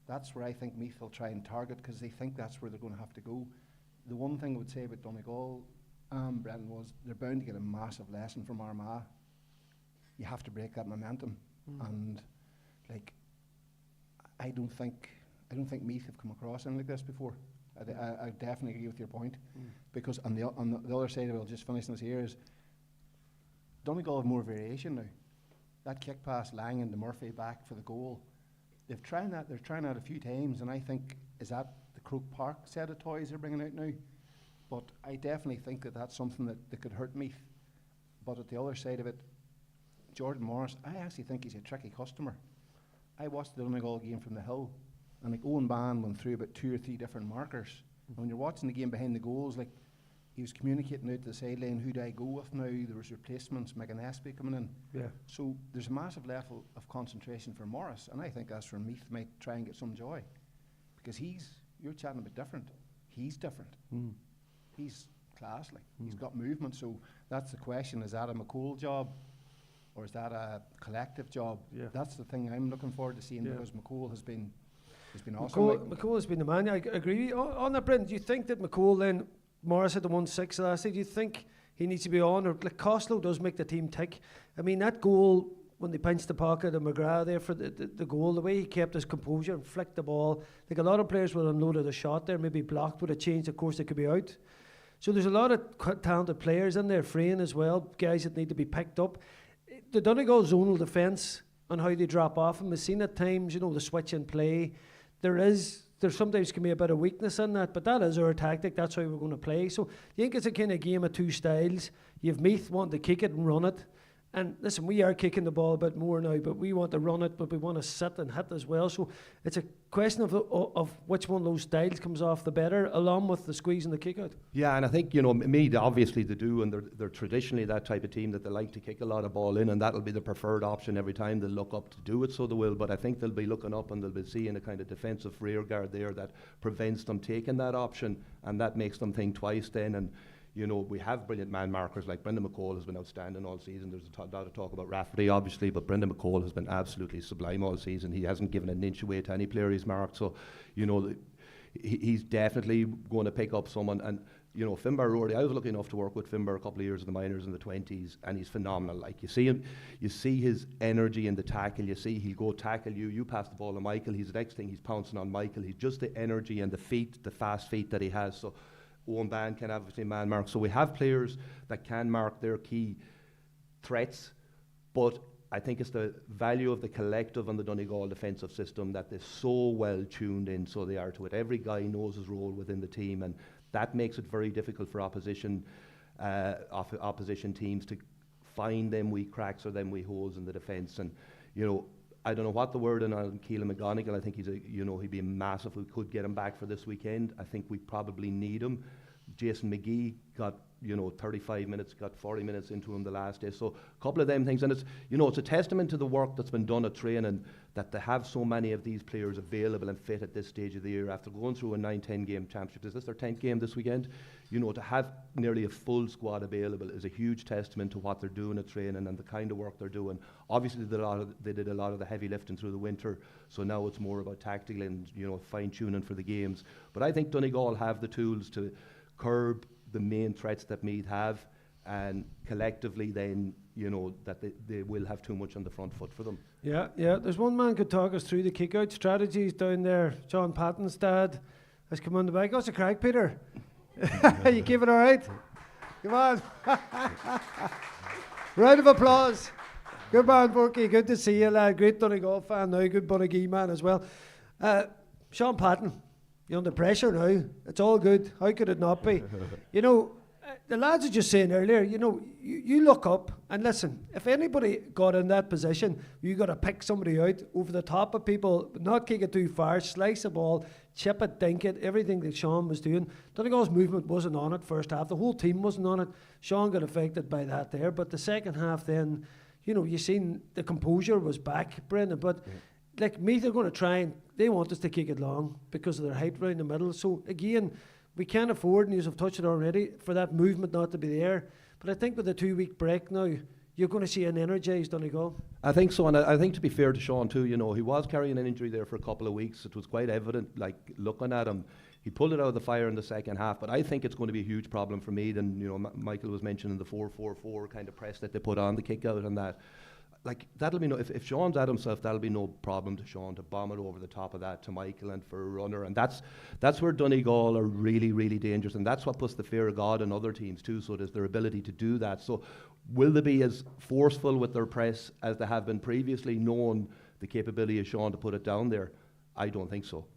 N: that's where I think Meath will try and target, because they think that's where they're going to have to go. The one thing I would say about Donegal, Brendan, was they're bound to get a massive lesson from Armagh. You have to break that momentum, and like I don't think Meath have come across anything like this before. I definitely agree with your point, because on the other side of it, I'll just finish this here, is Donegal have more variation now. That kick pass Langan to Murphy back for the goal, they're trying that a few times, and I think, is that the Croke Park set of toys they're bringing out now? But I definitely think that that's something that could hurt Meath. But at the other side of it, Jordan Morris, I actually think he's a tricky customer. I watched the Donegal game from the hill, and like Owen Ban went through about 2 or 3 different markers. And when you're watching the game behind the goals, like he was communicating out to the sideline, who do I go with now? There was replacements, Megan Espy coming in. Yeah. So there's a massive level of concentration for Morris, and I think that's where Meath might try and get some joy, because you're chatting about different. He's different. He's class, like he's got movement. So that's the question: is that a McCool job, or is that a collective job? Yeah. That's the thing I'm looking forward to seeing, because McCool has been awesome.
F: McCool has been the man. I agree on that, Brendan. Do you think that McCool then? Morris had the 1-6 last night. Do you think he needs to be on? Or like Costello does make the team tick. I mean, that goal when they pinched the pocket of McGrath there for the goal, the way he kept his composure and flicked the ball. Like a lot of players would unload a shot there, maybe blocked, would have changed. Of course, they could be out. So there's a lot of talented players in there, Frayne as well, guys that need to be picked up. The Donegal zonal defence and how they drop off, and we've seen at times, the switch in play. There sometimes can be a bit of weakness in that, but that is our tactic. That's how we're going to play. So I think it's a kind of game of two styles. You have Meath wanting to kick it and run it. And listen, we are kicking the ball a bit more now, but we want to run it, but we want to sit and hit as well. So it's a question of which one of those styles comes off the better, along with the squeeze and the kick out.
O: Yeah, and I think, Meath obviously they do, and they're traditionally that type of team that they like to kick a lot of ball in, and that'll be the preferred option every time they look up to do it, so they will. But I think they'll be looking up and they'll be seeing a kind of defensive rear guard there that prevents them taking that option, and that makes them think twice then. And we have brilliant man markers, like Brendan McCall has been outstanding all season. There's a lot of talk about Rafferty, obviously, but Brendan McCall has been absolutely sublime all season. He hasn't given an inch away to any player he's marked. So, he's definitely going to pick up someone. And, Finbar Rory, I was lucky enough to work with Finbar a couple of years in the minors in the 20s, and he's phenomenal. Like, you see him, you see his energy in the tackle. You see he'll go tackle you pass the ball to Michael. He's the next thing, he's pouncing on Michael. He's just the energy and the feet, the fast feet that he has. So Owen Ban can obviously man mark. So we have players that can mark their key threats, but I think it's the value of the collective and the Donegal defensive system that they're so well tuned in, so they are to it. Every guy knows his role within the team, and that makes it very difficult for opposition teams to find them wee cracks or them wee holes in the defence. And I don't know what the word on Keelan McGonigal. I think he'd be massive. We could get him back for this weekend. I think we probably need him. Jason McGee got 35 minutes, got 40 minutes into him the last day. So a couple of them things, and it's it's a testament to the work that's been done at training that they have so many of these players available and fit at this stage of the year after going through a 9-10 game championship. Is this their 10th game this weekend? To have nearly a full squad available is a huge testament to what they're doing at training and the kind of work they're doing. Obviously they did a lot of the heavy lifting through the winter, so now it's more about tactical and fine tuning for the games. But I think Donegal have the tools to curb the main threats that Meath have, and collectively then that they will have too much on the front foot for them.
F: Yeah, there's one man could talk us through the kick out strategies down there. John Patton's dad has come on the back. What's a crack, Peter? You keep it all right? Come on. Round of applause. Good man, Borky. Good to see you, lad. Great Donegal fan now. Good Bunagee man as well. Sean Patton, you're under pressure now. It's all good. How could it not be? the lads are just saying earlier, you look up and listen, if anybody got in that position, you got to pick somebody out over the top of people, not kick it too far, slice the ball, chip it, dink it, everything that Sean was doing. Donegal's movement wasn't on it first half. The whole team wasn't on it. Sean got affected by that there. But the second half then, you seen the composure was back, Brendan. But like Meath are going to try and they want us to kick it long because of their height around the middle. So again, we can't afford, and you've touched it already, for that movement not to be there. But I think with the 2-week break now, you're going to see an energised Donegal.
O: I think so, and I think to be fair to Sean too, he was carrying an injury there for a couple of weeks. It was quite evident, like looking at him. He pulled it out of the fire in the second half, but I think it's going to be a huge problem for Meath. And Michael was mentioning the 4-4-4 kind of press that they put on the kick out and that. Like that'll be if Sean's at himself, that'll be no problem to Sean to bomb it over the top of that to Michael and for a runner, and that's where Donegal are really, really dangerous, and that's what puts the fear of God in other teams too. So there's their ability to do that. So will they be as forceful with their press as they have been previously, knowing the capability of Sean to put it down there? I don't think so.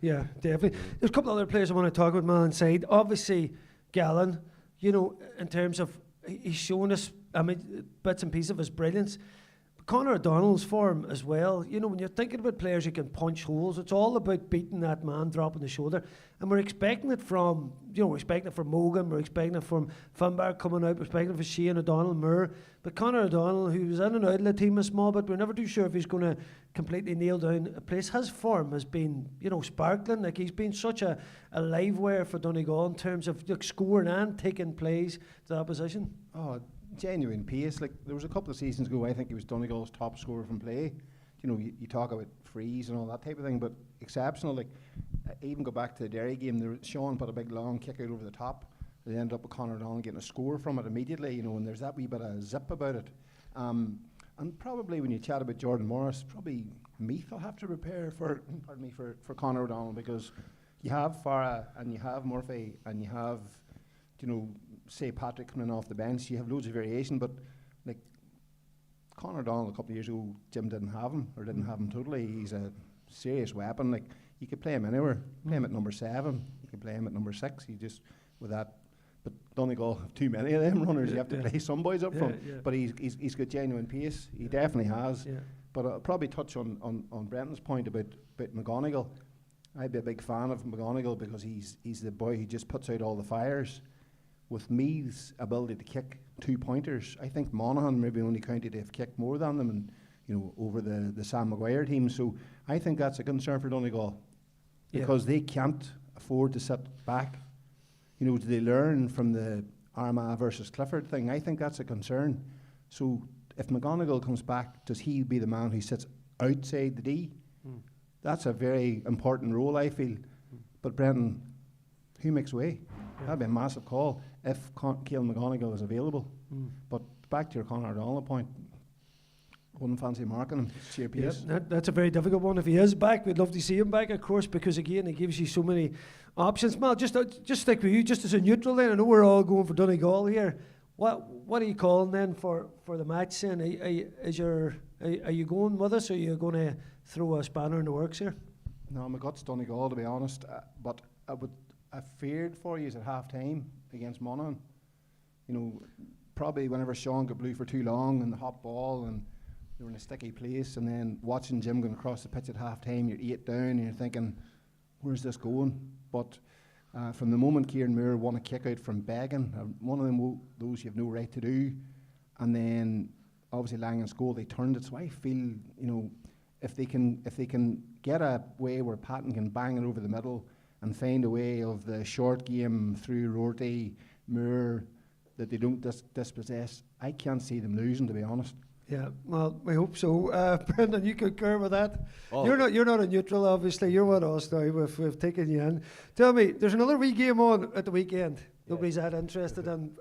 F: Yeah, definitely. There's a couple other players I want to talk about, man, inside. Obviously, Gallen, in terms of he's shown us, bits and pieces of his brilliance. Conor O'Donnell's form as well. When you're thinking about players who can punch holes, it's all about beating that man, dropping the shoulder. And we're expecting it from, we're expecting it from Mogan, we're expecting it from Finbar coming out, we're expecting it from Shane O'Donnell, Moore. But Conor O'Donnell, who was in and out of the team a small bit, we're never too sure if he's going to completely nail down a place. His form has been, sparkling. Like he's been such a live wire for Donegal in terms of scoring and taking plays to the opposition.
N: Oh, genuine pace. Like there was a couple of seasons ago, I think he was Donegal's top scorer from play. You talk about freeze and all that type of thing, but exceptional. Like even go back to the Derry game, Sean put a big long kick out over the top. They ended up with Conor O'Donnell getting a score from it immediately. And there's that wee bit of zip about it. And probably when you chat about Jordan Morris, probably Meath will have to prepare for Conor O'Donnell, because you have Farah and you have Murphy and you have say Patrick coming off the bench. You have loads of variation, but like Conor O'Donnell a couple of years ago, Jim didn't have him totally. He's a serious weapon. Like you could play him anywhere. Play him at number 7. You could play him at number 6. You just with that. But Donegal have too many of them runners. You have to play some boys up front. Yeah. But he's got genuine pace. He definitely has. Yeah. But I'll probably touch on Brendan's point about McGonigal. I'd be a big fan of McGonigal because he's the boy who just puts out all the fires. With Meath's ability to kick 2-pointers, I think Monaghan maybe only county to have kicked more than them, and over the Sam Maguire team. So I think that's a concern for Donegal, because they can't afford to sit back. Do they learn from the Armagh versus Clifford thing? I think that's a concern. So if McGonigal comes back, does he be the man who sits outside the D? That's a very important role, I feel. But Brendan, who makes way? That'd be a massive call if Cialan McGonigal is available. But back to your Conor O'Donnell point, wouldn't fancy marking him. Sheer pace.
F: That's a very difficult one. If he is back, we'd love to see him back, of course, because again, he gives you so many options. Mal, just stick with you, just as a neutral then. I know we're all going for Donegal here. What are you calling then for the match then? Are you going with us, or are you going to throw a spanner in the works here?
N: No, my gut's Donegal, to be honest. But I feared for you at half time against Monaghan. Probably whenever Sean got blue for too long and the hot ball and they were in a sticky place, and then watching Jim going across the pitch at half time, you're 8 down and you're thinking, where's this going? But from the moment Kieran Moore won a kick out from begging, one of them those you have no right to do, and then obviously Langan's goal, they turned it. So I feel, if they can get a way where Patton can bang it over the middle and find a way of the short game through Rorty, Moore, that they don't dispossess, I can't see them losing, to be honest.
F: Yeah, well, we hope so. Brendan, you concur with that? Oh. You're not a neutral, obviously. You're with us now. We've taken you in. Tell me, there's another wee game on at the weekend. Yeah. Nobody's that interested in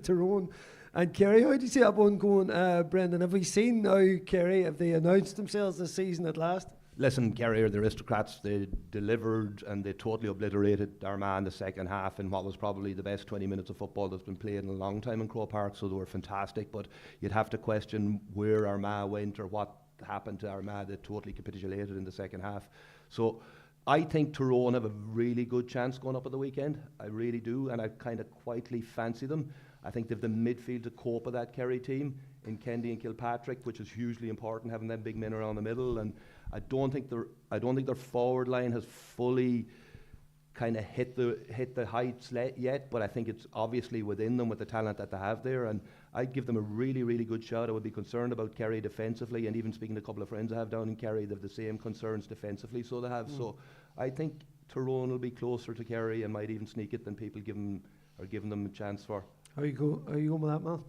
F: Tyrone and Kerry. How do you see that one going, Brendan? Have we seen now Kerry? Have they announced themselves this season at last?
O: Listen, Kerry are the aristocrats. They delivered and they totally obliterated Armagh in the second half in what was probably the best 20 minutes of football that's been played in a long time in Croke Park, so they were fantastic. But you'd have to question where Armagh went or what happened to Armagh. They totally capitulated in the second half. So I think Tyrone have a really good chance going up at the weekend. I really do, and I kind of quietly fancy them. I think they've the midfield to cope with that Kerry team in Kendy and Kilpatrick, which is hugely important, having them big men around the middle. And I don't think their forward line has fully kind of hit the heights yet, but I think it's obviously within them with the talent that they have there, and I'd give them a really, really good shot. I would be concerned about Kerry defensively, and even speaking to a couple of friends I have down in Kerry, they have the same concerns defensively, so they have. So I think Tyrone will be closer to Kerry and might even sneak it than people giving them a chance for.
F: Are you going with that, Mal?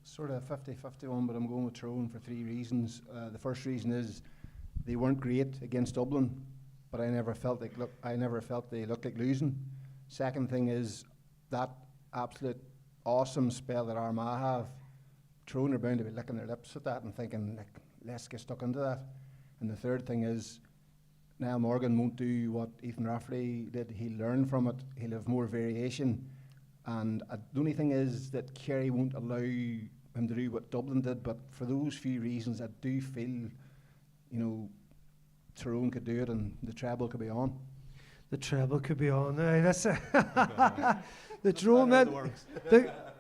N: Sort of 50-51, but I'm going with Tyrone for 3 reasons. The first reason is they weren't great against Dublin, but I never felt they looked like losing. Second thing is that absolute awesome spell that Armagh have. Tyrone are bound to be licking their lips at that and thinking, like, let's get stuck into that. And the third thing is Niall Morgan won't do what Ethan Rafferty did. He'll learn from it. He'll have more variation. And the only thing is that Kerry won't allow him to do what Dublin did. But for those few reasons, I do feel, Tyrone could do it and the treble could be on.
F: The treble could be on. That's the Tyrone men.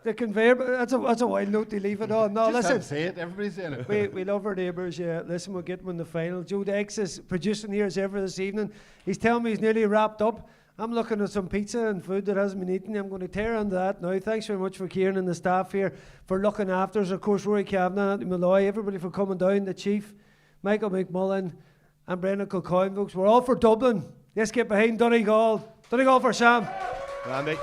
F: The conveyor. That's a wild note to leave it on. No,
N: just
F: listen.
N: Say it. Everybody's saying it.
F: We love our neighbours. Yeah. Listen, we'll get them in the final. Joe Dex is producing here as ever this evening. He's telling me he's nearly wrapped up. I'm looking at some pizza and food that hasn't been eaten. I'm going to tear into that now. Thanks very much for Kieran and the staff here for looking after us. Of course, Rory Kavanagh, Molloy, everybody for coming down. The Chief, Michael McMullan, and Brendan Kilcoyne, folks. We're all for Dublin. Let's get behind Donegal. Donegal for Sam.
O: Randy.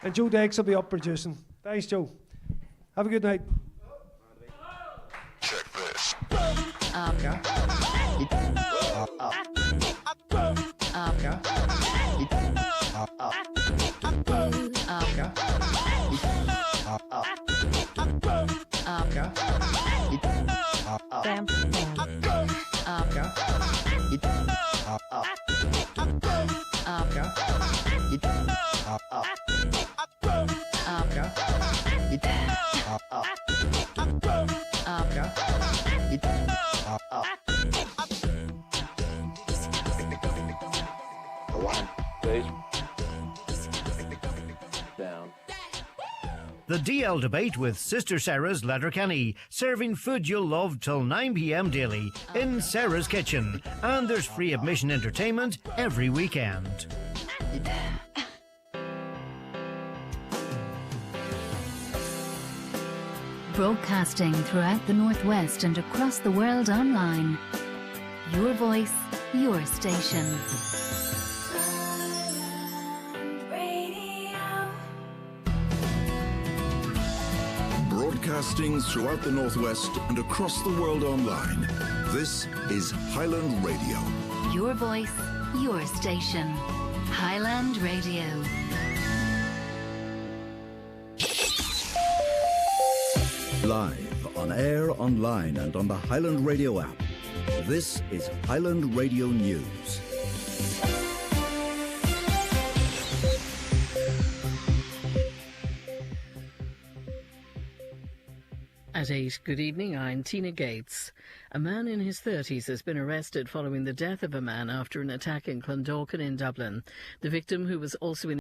F: And Joe Dex will be up producing. Thanks, Joe. Have a good night.
P: Check this.
D: The DL Debate with Sister Sarah's Letterkenny, serving food you'll love till 9 p.m. daily in Sarah's Kitchen. And there's free admission entertainment every weekend.
Q: Broadcasting throughout the Northwest and across the world online. Your voice, your station.
P: Broadcasting throughout the Northwest and across the world online. This is Highland Radio.
Q: Your voice, your station. Highland Radio.
R: Live, on air, online and on the Highland Radio app. This is Highland Radio News.
S: At 8, good evening, I'm Tina Gates. A man in his 30s has been arrested following the death of a man after an attack in Clondalkin in Dublin. The victim, who was also in